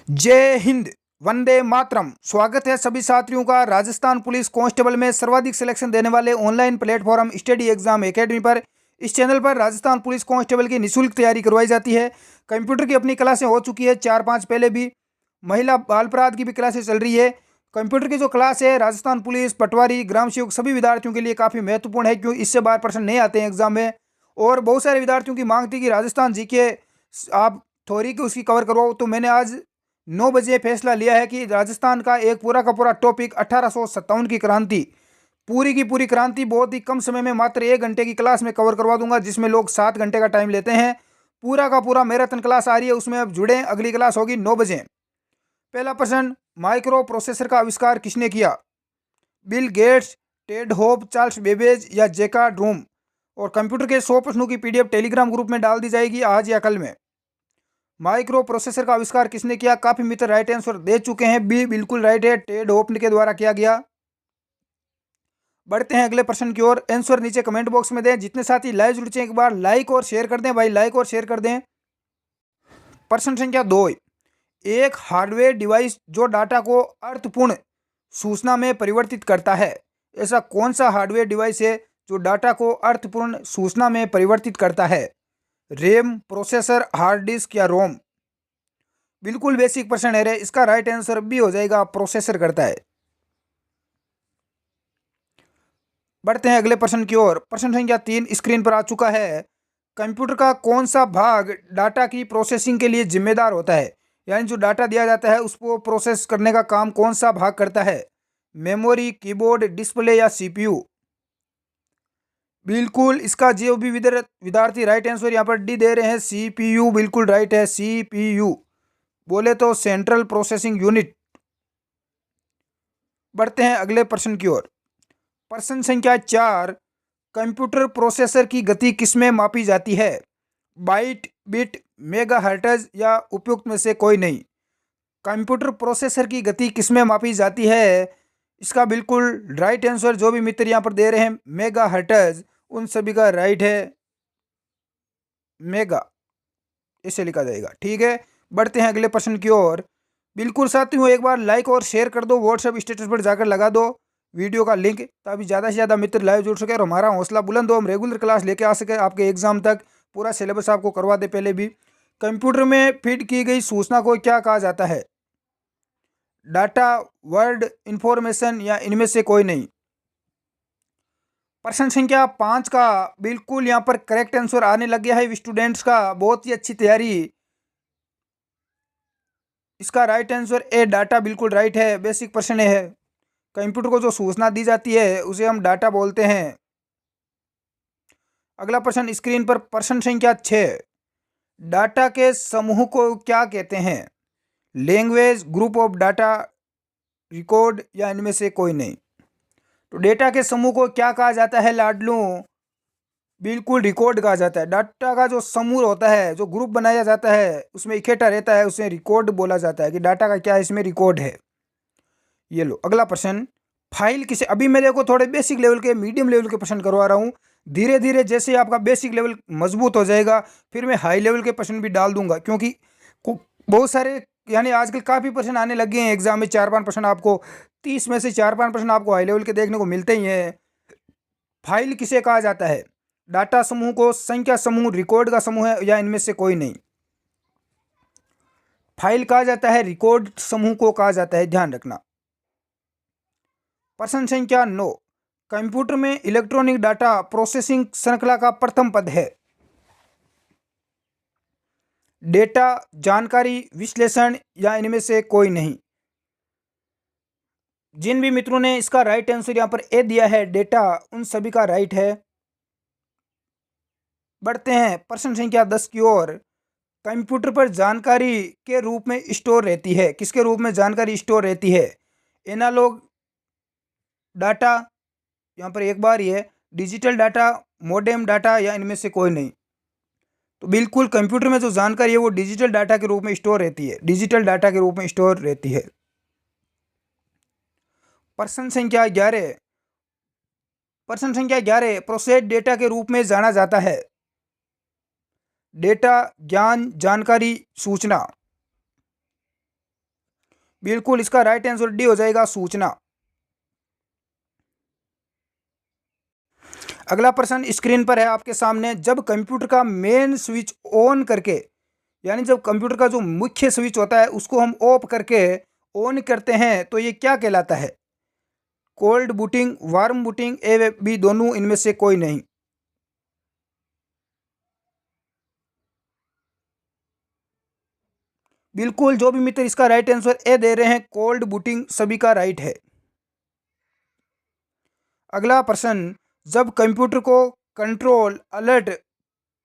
जय हिंद, वंदे मातरम। स्वागत है सभी साथियों का राजस्थान पुलिस कांस्टेबल में सर्वाधिक सिलेक्शन देने वाले online platform study exam academy पर। इस चैनल पर राजस्थान पुलिस कांस्टेबल की निःशुल्क तैयारी करवाई जाती है। कंप्यूटर की अपनी क्लासें हो चुकी है 4-5 पहले भी। महिला बाल अपराध की भी क्लासें चल रही है। कंप्यूटर की जो क्लास है राजस्थान पुलिस, पटवारी, ग्राम सेवक सभी विद्यार्थियों के लिए काफ़ी महत्वपूर्ण है, क्योंकि इससे 12% नहीं आते हैं एग्जाम में। और बहुत सारे विद्यार्थियों की मांग थी कि राजस्थान जीके आप थ्योरी की उसकी कवर करवाओ, तो मैंने आज 9 बजे फैसला लिया है कि राजस्थान का एक पूरा का पूरा टॉपिक 1857 की क्रांति, पूरी की पूरी क्रांति बहुत ही कम समय में मात्र 1 घंटे की क्लास में कवर करवा दूंगा, जिसमें लोग 7 घंटे का टाइम लेते हैं। पूरा का पूरा मैराथन क्लास आ रही है, उसमें अब जुड़े। अगली क्लास होगी 9 बजे। पहला प्रश्न, माइक्रो प्रोसेसर का आविष्कार किसने किया? Bill Gates, Ted hope, Charles Babbage या जैकार्ड रूम। और कंप्यूटर के 100 प्रश्नों की पीडीएफ टेलीग्राम ग्रुप में डाल दी जाएगी आज या कल में। माइक्रो प्रोसेसर का आविष्कार किसने किया? काफी मित्र राइट आंसर दे चुके हैं, बी बिल्कुल राइट है, टेड होप के द्वारा किया गया। बढ़ते हैं अगले प्रश्न की ओर। आंसर नीचे कमेंट बॉक्स में दें। जितने साथी लाइव जुड़े हैं एक बार लाइक और शेयर कर दें भाई, लाइक और शेयर कर दें। प्रश्न संख्या 2, एक हार्डवेयर डिवाइस जो डाटा को अर्थपूर्ण सूचना में परिवर्तित करता है, ऐसा कौन सा हार्डवेयर डिवाइस है जो डाटा को अर्थपूर्ण सूचना में परिवर्तित करता है? रैम, प्रोसेसर, हार्ड डिस्क या रोम। बिल्कुल बेसिक प्रश्न है रे, इसका राइट आंसर भी हो जाएगा प्रोसेसर करता है। बढ़ते हैं अगले प्रश्न की ओर। प्रश्न संख्या 3 स्क्रीन पर आ चुका है। कंप्यूटर का कौन सा भाग डाटा की प्रोसेसिंग के लिए जिम्मेदार होता है? यानी जो डाटा दिया जाता है उसको प्रोसेस करने का काम कौन सा भाग करता है? मेमोरी, कीबोर्ड, डिस्प्ले या सीपीयू। बिल्कुल, इसका जो भी विद्यार्थी राइट आंसर यहाँ पर डी दे रहे हैं, सीपीयू बिल्कुल राइट है। सीपीयू बोले तो सेंट्रल प्रोसेसिंग यूनिट। बढ़ते हैं अगले प्रश्न की ओर। प्रश्न संख्या 4, कंप्यूटर प्रोसेसर की गति किसमें मापी जाती है? बाइट, बिट, मेगाहर्ट्ज या उपयुक्त में से कोई नहीं। कंप्यूटर प्रोसेसर की गति किसमें मापी जाती है? इसका बिल्कुल राइट आंसर जो भी मित्र यहाँ पर दे रहे हैं मेगाहर्ट्ज, उन सभी का राइट है मेगा, इसे लिखा जाएगा। ठीक है, बढ़ते हैं अगले प्रश्न की ओर। बिल्कुल साथियों, एक बार लाइक और शेयर कर दो, व्हाट्सएप स्टेटस पर जाकर लगा दो वीडियो का लिंक, ताकि ज़्यादा से ज़्यादा मित्र लाइव जुड़ सके और हमारा हौसला बुलंद हो, हम रेगुलर क्लास लेके आ सके आपके एग्जाम तक। पूरा सिलेबस आपको करवा दे पहले भी। कंप्यूटर में फीड की गई सूचना को क्या कहा जाता है? डाटा, वर्ड, इंफॉर्मेशन या इनमें से कोई नहीं। प्रश्न संख्या 5 का बिल्कुल यहाँ पर करेक्ट आंसर आने लग गया है स्टूडेंट्स का, बहुत ही अच्छी तैयारी। इसका राइट आंसर ए डाटा बिल्कुल राइट है, बेसिक प्रश्न है। कंप्यूटर को जो सूचना दी जाती है उसे हम डाटा बोलते हैं। अगला प्रश्न स्क्रीन पर, प्रश्न संख्या 6, डाटा के समूह को क्या कहते हैं? Language, group of data, record या इनमें से कोई नहीं। तो डेटा के समूह को क्या कहा जाता है लाडलू? बिल्कुल रिकॉर्ड कहा जाता है। डाटा का जो समूह होता है, जो ग्रुप बनाया जाता है, उसमें इकट्ठा रहता है, उसे रिकॉर्ड बोला जाता है कि डाटा का क्या इसमें रिकॉर्ड है। ये लो अगला प्रश्न, फाइल किसे, अभी मैं देखो थोड़े बेसिक लेवल के, मीडियम लेवल के प्रश्न करवा रहा हूँ। धीरे धीरे जैसे ही आपका बेसिक लेवल मजबूत हो जाएगा, फिर मैं हाई लेवल के प्रश्न भी डाल दूंगा, क्योंकि बहुत सारे यानी आजकल काफ़ी प्रश्न आने लगे हैं एग्जाम में। 4-5 प्रश्न आपको, 30 में से 4-5 प्रश्न आपको हाई लेवल के देखने को मिलते ही हैं। फाइल किसे कहा जाता है? डाटा समूह को, संख्या समूह, रिकॉर्ड का समूह है या इनमें से कोई नहीं। फाइल कहा जाता है, रिकॉर्ड समूह को कहा जाता है, ध्यान रखना। प्रश्न संख्या 9, कंप्यूटर में इलेक्ट्रॉनिक डाटा प्रोसेसिंग श्रृंखला का प्रथम पद है? डेटा, जानकारी, विश्लेषण या इनमें से कोई नहीं। जिन भी मित्रों ने इसका राइट आंसर यहां पर ए दिया है डेटा, उन सभी का राइट है। बढ़ते हैं प्रश्न संख्या 10 की ओर। कंप्यूटर पर जानकारी के रूप में स्टोर रहती है, किसके रूप में जानकारी स्टोर रहती है? एनालॉग डाटा, यहाँ पर एक बार ये डिजिटल डाटा, मोडेम डाटा या इनमें से कोई नहीं। तो बिल्कुल कंप्यूटर में जो जानकारी है वो डिजिटल डाटा के रूप में स्टोर रहती है, डिजिटल डाटा के रूप में स्टोर रहती है। प्रश्न संख्या 11, प्रश्न संख्या 11, प्रोसेस डेटा के रूप में जाना जाता है? डेटा, ज्ञान, जानकारी, सूचना। बिल्कुल इसका राइट आंसर डी हो जाएगा, सूचना। अगला प्रश्न स्क्रीन पर है आपके सामने, जब कंप्यूटर का मेन स्विच ऑन करके, यानी जब कंप्यूटर का जो मुख्य स्विच होता है उसको हम ऑफ करके ऑन करते हैं तो ये क्या कहलाता है? कोल्ड बूटिंग, वार्म बूटिंग, ए व बी दोनों, इनमें से कोई नहीं। बिल्कुल, जो भी मित्र इसका राइट आंसर ए दे रहे हैं, कोल्ड बूटिंग सभी का राइट है। अगला प्रश्न, जब कंप्यूटर को कंट्रोल अलर्ट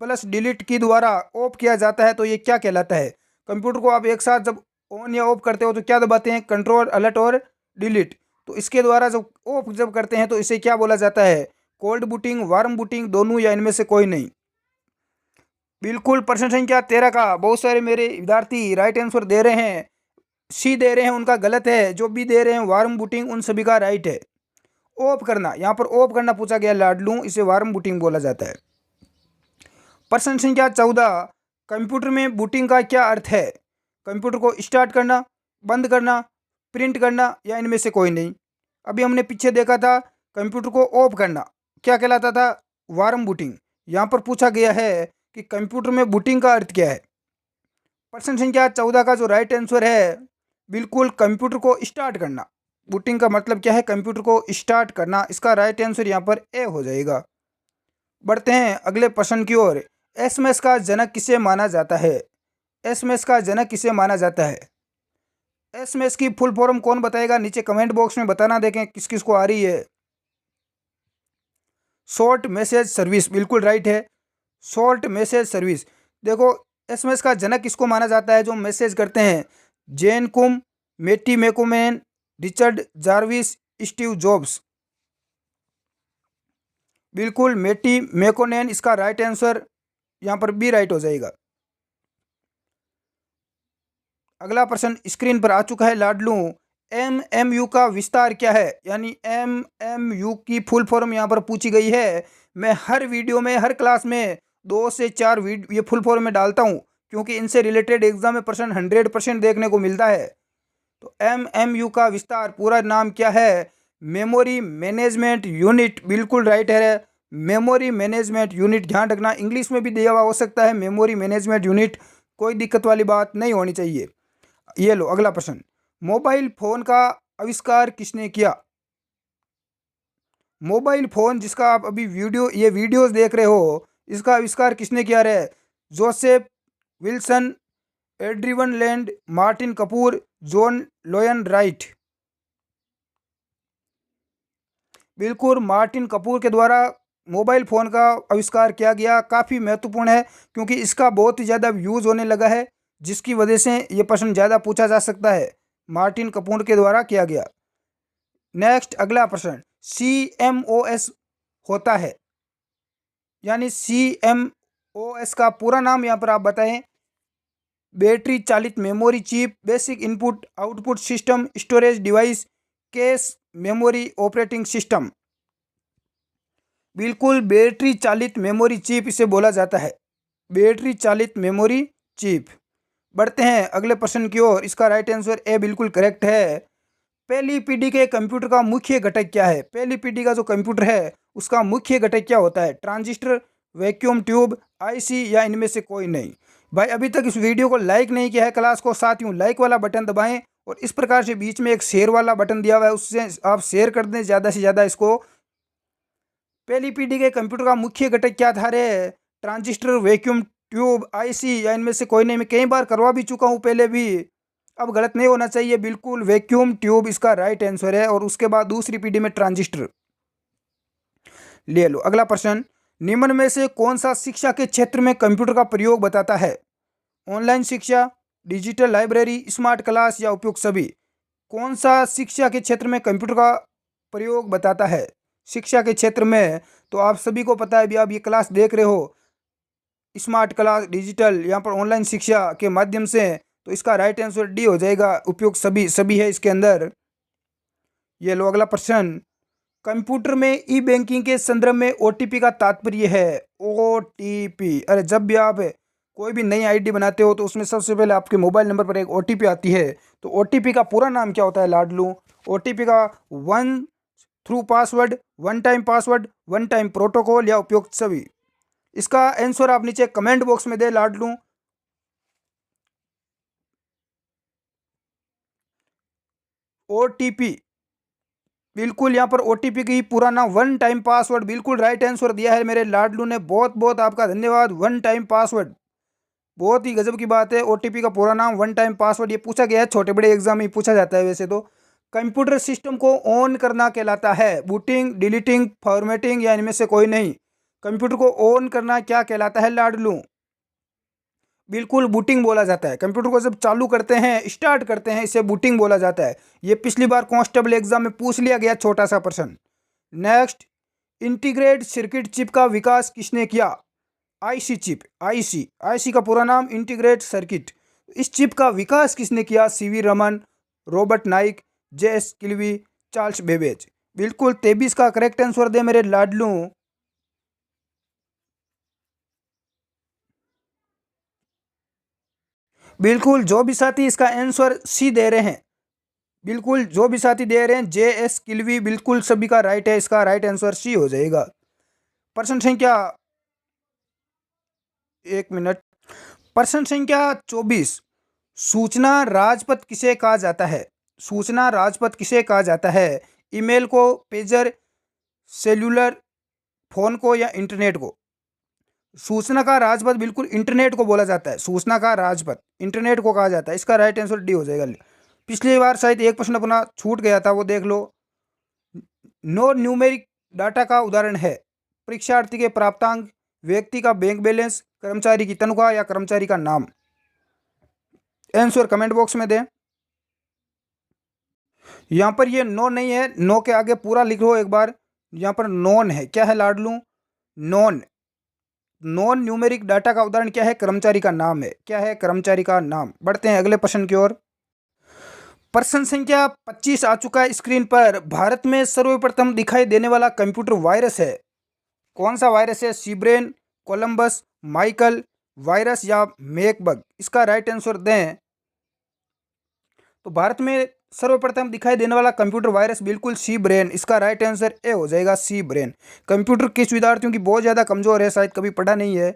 प्लस डिलीट की द्वारा ऑफ किया जाता है तो ये क्या कहलाता है? कंप्यूटर को आप एक साथ जब ऑन या ऑफ करते हो तो क्या दबाते हैं? कंट्रोल अलर्ट और डिलीट। तो इसके द्वारा जब ऑफ जब करते हैं तो इसे क्या बोला जाता है? कोल्ड बूटिंग, वार्म बूटिंग, दोनों या इनमें से कोई नहीं। बिल्कुल, प्रश्न संख्या 13 का बहुत सारे मेरे विद्यार्थी राइट आंसर दे रहे हैं, सी दे रहे हैं उनका गलत है, जो भी दे रहे हैं वार्म बूटिंग उन सभी का राइट है। ऑफ करना, यहाँ पर ऑफ करना पूछा गया लाडलू, इसे वार्म बूटिंग बोला जाता है। प्रश्न संख्या 14, कंप्यूटर में बूटिंग का क्या अर्थ है? कंप्यूटर को स्टार्ट करना, बंद करना, प्रिंट करना, या इनमें से कोई नहीं। अभी हमने पीछे देखा था कंप्यूटर को ऑफ करना क्या कहलाता था? Warm booting. यहाँ पर पूछा गया है कि कंप्यूटर में बूटिंग का अर्थ क्या है। प्रश्न संख्या 14 का जो राइट आंसर है, बिल्कुल कंप्यूटर को स्टार्ट करना। बूटिंग का मतलब क्या है? कंप्यूटर को स्टार्ट करना। इसका राइट आंसर यहाँ पर ए हो जाएगा। बढ़ते हैं अगले प्रश्न की ओर। एसएमएस का जनक किसे माना जाता है? एसएमएस का जनक किसे माना जाता है? एसएमएस की फुल फॉर्म कौन बताएगा? नीचे कमेंट बॉक्स में बताना, देखें किस किस को आ रही है। शॉर्ट मैसेज सर्विस, बिल्कुल राइट है, शॉर्ट मैसेज सर्विस। देखो, एसएमएस का जनक किसको माना जाता है? जो मैसेज करते हैं, जेन कुम, मेटी मैकोमैन, रिचर्ड जार्विस, स्टीव जॉब्स। बिल्कुल मेटी मैकोनेन इसका राइट आंसर यहाँ पर बी राइट हो जाएगा। अगला प्रश्न स्क्रीन पर आ चुका है लाडलू, एमएमयू का विस्तार क्या है? यानी एमएमयू की फुल फॉर्म यहाँ पर पूछी गई है। मैं हर वीडियो में, हर क्लास में 2 से 4 ये फुल फॉर्म में डालता हूँ, क्योंकि इनसे रिलेटेड एग्जाम में प्रश्न 100% देखने को मिलता है। तो एमएमयू का विस्तार पूरा नाम क्या है? मेमोरी मैनेजमेंट यूनिट, बिल्कुल राइट है, मेमोरी मैनेजमेंट यूनिट। ध्यान रखना, इंग्लिश में भी दिया हुआ हो सकता है मेमोरी मैनेजमेंट यूनिट, कोई दिक्कत वाली बात नहीं होनी चाहिए। ये लो अगला प्रश्न, मोबाइल फोन का आविष्कार किसने किया? मोबाइल फोन जिसका आप अभी ये वीडियोस देख रहे हो, इसका आविष्कार किसने किया रे? जोसेफ विल्सन, एड्रीवन लैंड, मार्टिन कपूर, जॉन लोयन राइट। बिल्कुल मार्टिन कपूर के द्वारा मोबाइल फ़ोन का आविष्कार किया गया। काफ़ी महत्वपूर्ण है क्योंकि इसका बहुत ही ज़्यादा यूज़ होने लगा है, जिसकी वजह से ये प्रश्न ज़्यादा पूछा जा सकता है। मार्टिन कपूर के द्वारा किया गया। नेक्स्ट अगला प्रश्न, CMOS होता है, यानी CMOS का पूरा नाम यहाँ पर आप बताएं। बैटरी चालित memory chip, basic input output system, storage device, cache memory operating system. बिल्कुल बैटरी चालित मेमोरी चिप इसे बोला जाता है, बैटरी चालित मेमोरी चिप। बढ़ते हैं अगले प्रश्न की ओर। इसका राइट आंसर ए बिल्कुल करेक्ट है। पहली पीढ़ी के कंप्यूटर का मुख्य घटक क्या है? पहली पीढ़ी का जो कंप्यूटर है उसका मुख्य घटक क्या होता है? ट्रांजिस्टर, वैक्यूम ट्यूब, आईसी, या इनमें से कोई नहीं। भाई अभी तक इस वीडियो को लाइक नहीं किया है क्लास को, साथियों लाइक वाला बटन दबाएं और इस प्रकार से बीच में एक शेयर वाला बटन दिया हुआ है, उससे आप शेयर कर दें ज़्यादा से ज़्यादा इसको। पहली पीढ़ी के कंप्यूटर का मुख्य घटक क्या था रे? ट्रांजिस्टर, वैक्यूम ट्यूब, आईसी, या इनमें से कोई नहीं। मैं कई बार करवा भी चुका हूँ पहले भी, अब गलत नहीं होना चाहिए। बिल्कुल वैक्यूम ट्यूब इसका राइट आंसर है, और उसके बाद दूसरी पीढ़ी में ट्रांजिस्टर। ले लो अगला प्रश्न, निम्न में से कौन सा शिक्षा के क्षेत्र में कंप्यूटर का प्रयोग बताता है? ऑनलाइन शिक्षा, डिजिटल लाइब्रेरी, स्मार्ट क्लास, या उपयुक्त सभी। कौन सा शिक्षा के क्षेत्र में कंप्यूटर का प्रयोग बताता है? शिक्षा के क्षेत्र में तो आप सभी को पता है, अभी आप ये क्लास देख रहे हो, स्मार्ट क्लास, डिजिटल, यहाँ पर ऑनलाइन शिक्षा के माध्यम से। तो इसका राइट आंसर डी हो जाएगा, उपयुक्त सभी, सभी है इसके अंदर। ये लो अगला प्रश्न, कंप्यूटर में ई बैंकिंग के संदर्भ में OTP का तात्पर्य है? OTP, अरे जब भी आप कोई भी नई आईडी बनाते हो तो उसमें सबसे पहले आपके मोबाइल नंबर पर एक OTP आती है, तो ओटीपी का पूरा नाम क्या होता है लाडलू? ओटीपी का one through password, one time password, one time protocol या उपयुक्त सभी। इसका आंसर आप नीचे कमेंट बॉक्स में दे लाडलू। ओटीपी, बिल्कुल यहाँ पर ओटीपी की पूरा नाम वन टाइम पासवर्ड, बिल्कुल राइट आंसर दिया है मेरे लाडलू ने। बहुत बहुत आपका धन्यवाद। वन टाइम पासवर्ड, बहुत ही गजब की बात है। ओटीपी का पूरा नाम वन टाइम पासवर्ड, ये पूछा गया है, छोटे बड़े एग्जाम में पूछा जाता है वैसे तो। कंप्यूटर सिस्टम को ऑन करना कहलाता है बूटिंग, डिलीटिंग, फॉर्मेटिंग या इनमें से कोई नहीं। कंप्यूटर को ऑन करना क्या कहलाता है लाडलू? बिल्कुल बूटिंग बोला जाता है। कंप्यूटर को जब चालू करते हैं, स्टार्ट करते हैं, इसे बूटिंग बोला जाता है। ये पिछली बार कांस्टेबल एग्जाम में पूछ लिया गया, छोटा सा प्रश्न। नेक्स्ट, इंटीग्रेटेड सर्किट चिप का विकास किसने किया? आईसी चिप, आईसी का पूरा नाम इंटीग्रेटेड सर्किट। इस चिप का विकास किसने किया? CV Raman, Robert Naik, JS किल्वी, Charles Babbage. बिल्कुल 23 का करेक्ट आंसर दे मेरे लाडलू। बिल्कुल जो भी साथी इसका आंसर सी दे रहे हैं, बिल्कुल जो भी साथी दे रहे हैं जेएस किल्वी, बिल्कुल सभी का राइट है। इसका राइट आंसर सी हो जाएगा। प्रश्न संख्या, एक मिनट, प्रश्न संख्या 24, सूचना राजपथ किसे कहा जाता है? सूचना राजपथ किसे कहा जाता है? ईमेल को, पेजर, सेल्यूलर फोन को या इंटरनेट को? सूचना का राजपथ बिल्कुल इंटरनेट को बोला जाता है। सूचना का राजपथ इंटरनेट को कहा जाता है। इसका राइट आंसर डी हो जाएगा। पिछली बार शायद एक प्रश्न अपना छूट गया था, वो देख लो। नो न्यूमेरिक डाटा का उदाहरण है? परीक्षार्थी के प्राप्तांक, व्यक्ति का बैंक बैलेंस, कर्मचारी की तनख्वाह या कर्मचारी का नाम। आंसर कमेंट बॉक्स में दें। यहाँ पर ये नो नहीं है, नो के आगे पूरा लिख लो एक बार। यहाँ पर नॉन है। क्या है लाडलू? नॉन। नॉन न्यूमेरिक डाटा का उदाहरण क्या है? कर्मचारी का नाम है। क्या है? कर्मचारी का नाम। बढ़ते हैं अगले प्रश्न की ओर। प्रश्न संख्या 25 आ चुका है स्क्रीन पर। भारत में सर्वप्रथम दिखाई देने वाला कंप्यूटर वायरस है? कौन सा वायरस है? सीब्रेन, कोलंबस, माइकल वायरस या मैकबग? इसका राइट आंसर दें। तो भारत में सर्वप्रथम दिखाई देने वाला कंप्यूटर वायरस बिल्कुल सी ब्रेन। इसका राइट आंसर ए हो जाएगा, सी ब्रेन। कंप्यूटर किस विद्यार्थियों की बहुत ज़्यादा कमज़ोर है, शायद कभी पढ़ा नहीं है,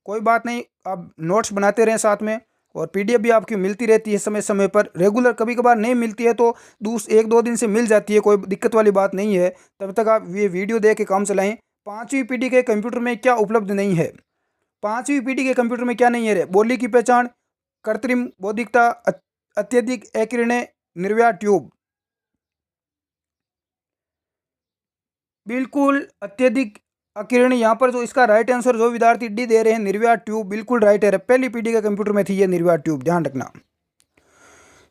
कोई बात नहीं, आप नोट्स बनाते रहें साथ में। और पीडीएफ भी आपकी मिलती रहती है समय समय पर, रेगुलर कभी कभार नहीं मिलती है तो एक दो दिन से मिल जाती है, कोई दिक्कत वाली बात नहीं है। तब तक आप ये वीडियो देख के काम चलाएं। 5वीं पीढ़ी के कंप्यूटर में क्या उपलब्ध नहीं है? 5वीं पीढ़ी के कंप्यूटर में क्या नहीं है रे? बोली की पहचान, कृत्रिम बौद्धिकता, अत्यधिक अकिरणीय निर्वात ट्यूब। बिल्कुल अत्यधिक अकिरण, यहाँ पर जो इसका राइट आंसर जो विद्यार्थी डी दे रहे हैं, निर्वात ट्यूब, बिल्कुल राइट है। पहली पीढ़ी के कंप्यूटर में थी ये निर्वात ट्यूब, ध्यान रखना।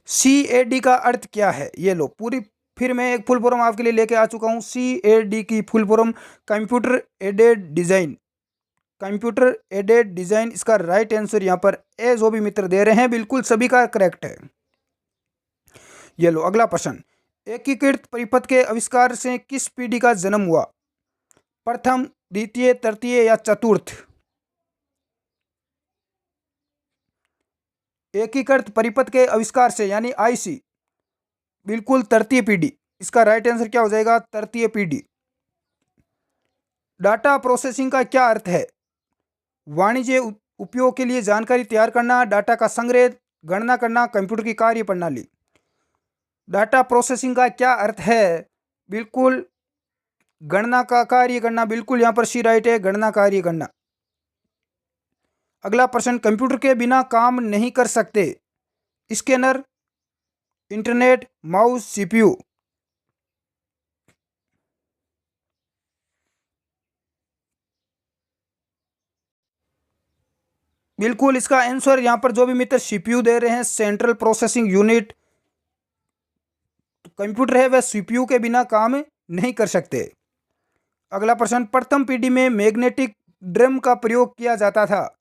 CAD का अर्थ क्या है? ये लो पूरी, फिर मैं एक फुल फॉर्म आपके लिए लेके आ चुका हूँ। CAD की full form computer aided design, computer aided design. इसका राइट आंसर यहाँ पर ए जो भी मित्र दे रहे हैं, बिल्कुल सभी का करेक्ट है। ये लो अगला प्रश्न। एकीकृत परिपथ के आविष्कार से किस पीढ़ी का जन्म हुआ? प्रथम, द्वितीय, तृतीय या चतुर्थ? एकीकृत परिपथ के आविष्कार से यानी आईसी, बिल्कुल तृतीय पीढ़ी। इसका राइट आंसर क्या हो जाएगा? तृतीय पीढ़ी। डाटा प्रोसेसिंग का क्या अर्थ है? वाणिज्य उपयोग के लिए जानकारी तैयार करना, डाटा का संग्रह, गणना करना, कंप्यूटर की कार्य प्रणाली। डाटा प्रोसेसिंग का क्या अर्थ है? बिल्कुल गणना का कार्य करना, बिल्कुल यहाँ पर सी राइट है, गणना कार्य करना। अगला प्रश्न, कंप्यूटर के बिना काम नहीं कर सकते? Scanner, internet, mouse, CPU. बिल्कुल इसका आंसर यहाँ पर जो भी मित्र सीपीयू दे रहे हैं, सेंट्रल प्रोसेसिंग यूनिट, कंप्यूटर है वह सीपीयू के बिना काम नहीं कर सकते। अगला प्रश्न, प्रथम पीढ़ी में मैग्नेटिक ड्रम का प्रयोग किया जाता था?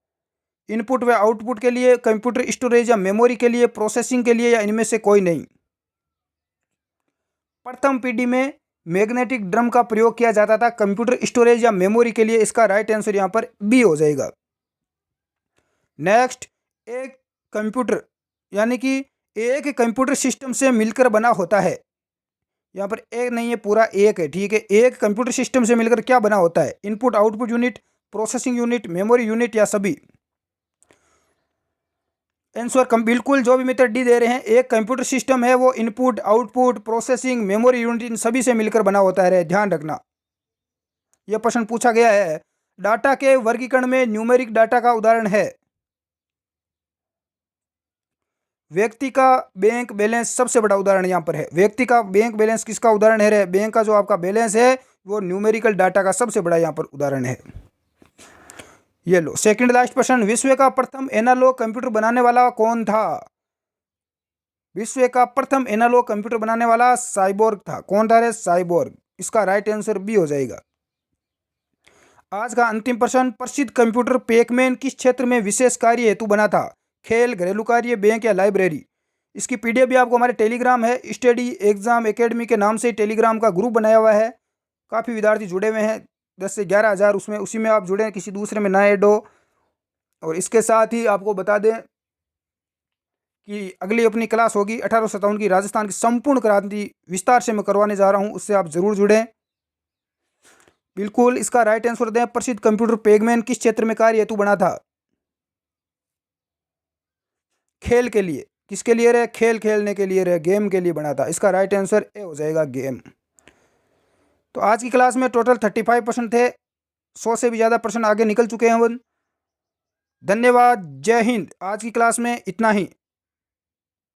इनपुट व आउटपुट के लिए, कंप्यूटर स्टोरेज या मेमोरी के लिए, प्रोसेसिंग के लिए या इनमें से कोई नहीं? प्रथम पीढ़ी में मैग्नेटिक ड्रम का प्रयोग किया जाता था कंप्यूटर स्टोरेज या मेमोरी के लिए। इसका राइट आंसर यहाँ पर बी हो जाएगा। नेक्स्ट, एक कंप्यूटर यानी कि एक कंप्यूटर सिस्टम से मिलकर बना होता है। यहाँ पर एक नहीं है, पूरा एक है, ठीक है। एक कंप्यूटर सिस्टम से मिलकर क्या बना होता है? Input output unit, processing unit, memory unit या सभी? आंसर कम बिल्कुल जो भी मेथड डी दे रहे हैं, एक कंप्यूटर सिस्टम है वो input output processing memory unit in सभी से मिलकर बना होता है, ध्यान रखना। यह प्रश्न पूछा गया है। डाटा के वर्गीकरण में न्यूमेरिक डाटा का उदाहरण है। व्यक्ति का बैंक बैलेंस सबसे बड़ा उदाहरण यहाँ पर है। व्यक्ति का बैंक बैलेंस किसका उदाहरण है? बैंक का जो आपका बैलेंस है वो न्यूमेरिकल डाटा का सबसे बड़ा यहाँ पर उदाहरण है। ये लो सेकंड लास्ट प्रश्न, विश्व का प्रथम एनालॉग कंप्यूटर बनाने वाला कौन था? विश्व का प्रथम एनालॉग कंप्यूटर बनाने वाला साइबोर्ग था। कौन था रे? साइबोर्ग। इसका राइट आंसर बी हो जाएगा। आज का अंतिम प्रश्न, प्रसिद्ध कंप्यूटर पैकमैन किस क्षेत्र में विशेष कार्य हेतु बना था? खेल, घरेलू कार्य, बैंक या लाइब्रेरी? इसकी पीडीएफ भी आपको हमारे टेलीग्राम है, स्टडी एग्जाम एकेडमी के नाम से टेलीग्राम का ग्रुप बनाया हुआ है। काफ़ी विद्यार्थी जुड़े हुए हैं, 10 से 11 हज़ार उसमें, उसी में आप जुड़े हैं, किसी दूसरे में ना ऐड हो। और इसके साथ ही आपको बता दें कि अगली अपनी क्लास होगी 1857 की राजस्थान की संपूर्ण क्रांति विस्तार से मैं करवाने जा रहा हूँ, उससे आप जरूर जुड़ें। बिल्कुल इसका राइट आंसर दें, प्रसिद्ध कंप्यूटर पैकमैन किस क्षेत्र में कार्य हेतु बना था? खेल के लिए। किसके लिए रहे? खेल खेलने के लिए रहे, गेम के लिए बना था। इसका राइट आंसर ए हो जाएगा, गेम। तो आज की क्लास में टोटल 35 प्रश्न थे, 100 से भी ज़्यादा प्रश्न आगे निकल चुके हैं। धन्यवाद, जय हिंद। आज की क्लास में इतना ही।